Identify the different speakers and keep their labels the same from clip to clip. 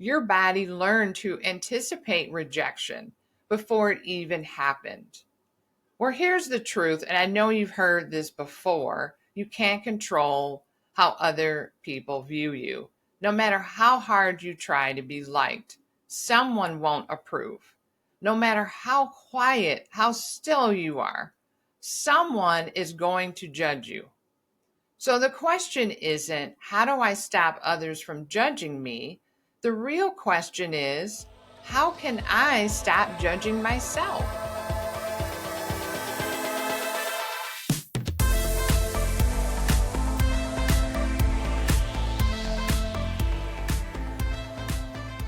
Speaker 1: Your body learned to anticipate rejection before it even happened. Well, here's the truth, and I know you've heard this before. You can't control how other people view you. No matter how hard you try to be liked, someone won't approve. No matter how quiet, how still you are, someone is going to judge you. So the question isn't, how do I stop others from judging me? The real question is, how can I stop judging myself?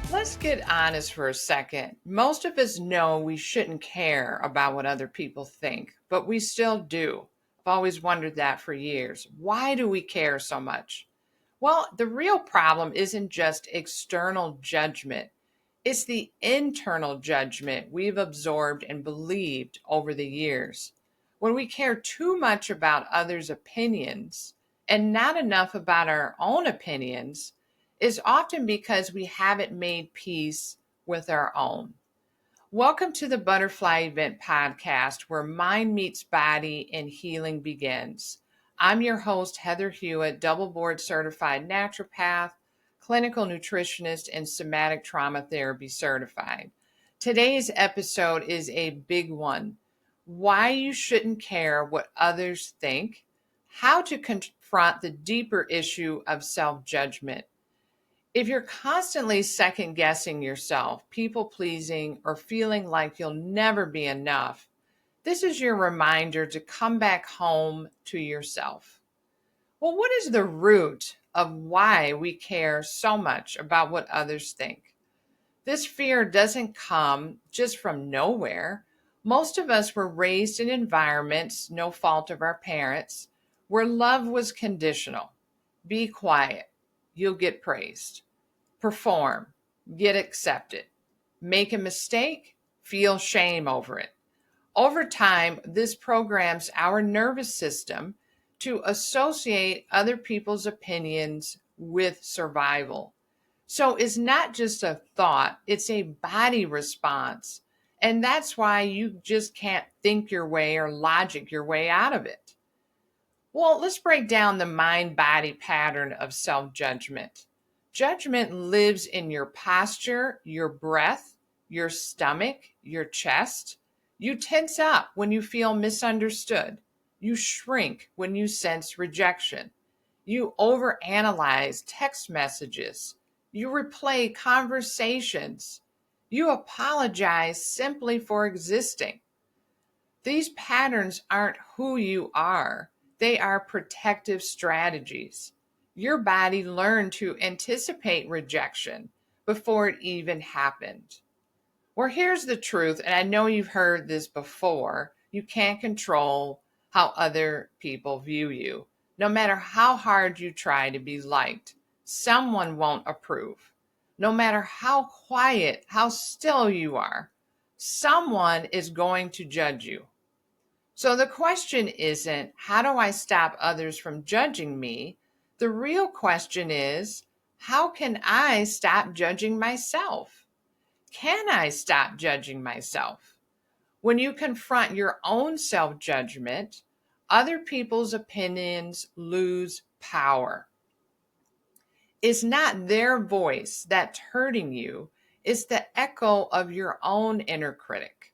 Speaker 1: Let's get honest for a second. Most of us know we shouldn't care about what other people think, but we still do. I've always wondered that for years. Why do we care so much? Well, the real problem isn't just external judgment. It's the internal judgment we've absorbed and believed over the years. When we care too much about others' opinions and not enough about our own opinions, is often because we haven't made peace with our own. Welcome to the Butterfly Event Podcast, where mind meets body and healing begins. I'm your host, Heather Hewett, double board certified naturopath, clinical nutritionist, and somatic trauma therapy certified. Today's episode is a big one. Why you shouldn't care what others think, how to confront the deeper issue of self-judgment. If you're constantly second guessing yourself, people pleasing, or feeling like you'll never be enough, this is your reminder to come back home to yourself. Well, what is the root of why we care so much about what others think? This fear doesn't come just from nowhere. Most of us were raised in environments, no fault of our parents, where love was conditional. Be quiet, you'll get praised. Perform, get accepted. Make a mistake, feel shame over it. Over time, this programs our nervous system to associate other people's opinions with survival. So it's not just a thought, it's a body response. And that's why you just can't think your way or logic your way out of it. Well, let's break down the mind-body pattern of self-judgment. Judgment lives in your posture, your breath, your stomach, your chest. You tense up when you feel misunderstood. You shrink when you sense rejection. You overanalyze text messages. You replay conversations. You apologize simply for existing. These patterns aren't who you are. They are protective strategies. Your body learned to anticipate rejection before it even happened. Well, here's the truth, and I know you've heard this before. You can't control how other people view you. No matter how hard you try to be liked, someone won't approve. No matter how quiet, how still you are, someone is going to judge you. So the question isn't, how do I stop others from judging me? The real question is, how can I stop judging myself? Can I stop judging myself? When you confront your own self-judgment, other people's opinions lose power. It's not their voice that's hurting you, it's the echo of your own inner critic.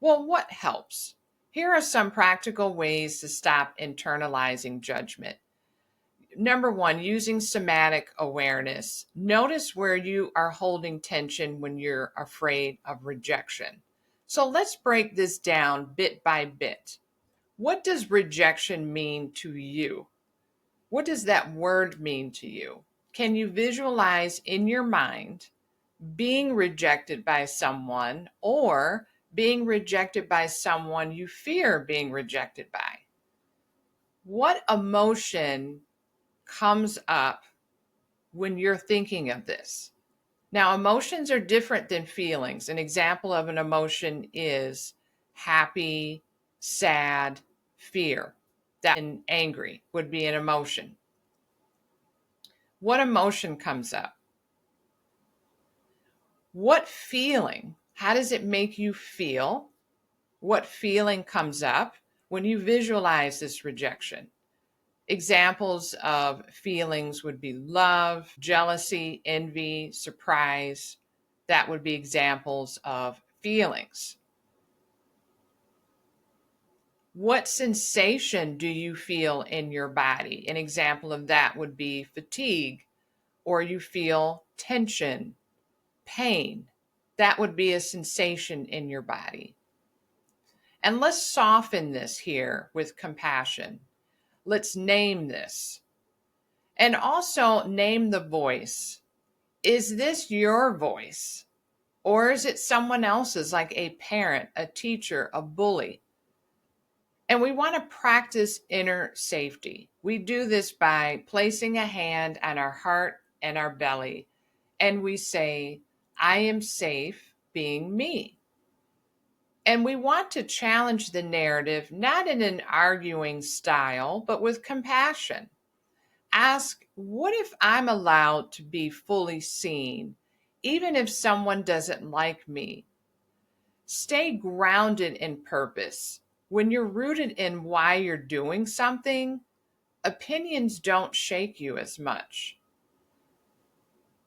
Speaker 1: Well, what helps? Here are some practical ways to stop internalizing judgment. Number one, using somatic awareness. Notice where you are holding tension when you're afraid of rejection. So let's break this down bit by bit. What does rejection mean to you? What does that word mean to you? Can you visualize in your mind being rejected by someone or being rejected by someone you fear being rejected by? What emotion comes up when you're thinking of this? Now, emotions are different than feelings. An example of an emotion is happy, sad, fear. And angry would be an emotion. What emotion comes up? What feeling? How does it make you feel? What feeling comes up when you visualize this rejection? Examples of feelings would be love, jealousy, envy, surprise. That would be examples of feelings. What sensation do you feel in your body? An example of that would be fatigue, or you feel tension, pain. That would be a sensation in your body. And let's soften this here with compassion. Let's name this. And also name the voice. Is this your voice? Or is it someone else's, like a parent, a teacher, a bully? And we want to practice inner safety. We do this by placing a hand on our heart and our belly, and we say, I am safe being me. And we want to challenge the narrative, not in an arguing style, but with compassion. Ask, what if I'm allowed to be fully seen, even if someone doesn't like me? Stay grounded in purpose. When you're rooted in why you're doing something, opinions don't shake you as much.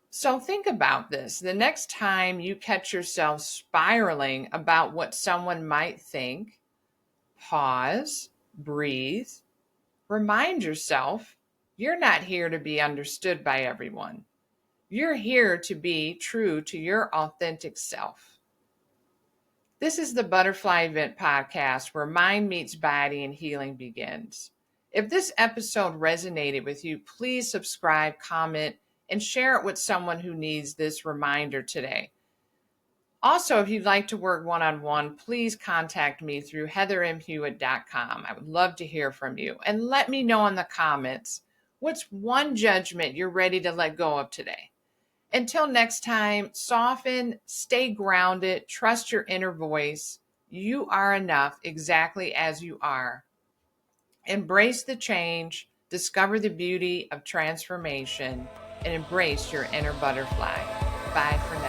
Speaker 1: So think about this. The next time you catch yourself spiraling about what someone might think, pause, breathe, remind yourself you're not here to be understood by everyone. You're here to be true to your authentic self. This is the Butterfly Event Podcast, where mind meets body and healing begins. If this episode resonated with you, please subscribe, comment, and share it with someone who needs this reminder today. Also, if you'd like to work one-on-one, please contact me through heathermhewitt.com. I would love to hear from you. And let me know in the comments, what's one judgment you're ready to let go of today? Until next time, soften, stay grounded, trust your inner voice. You are enough exactly as you are. Embrace the change, discover the beauty of transformation, and embrace your inner butterfly. Bye for now.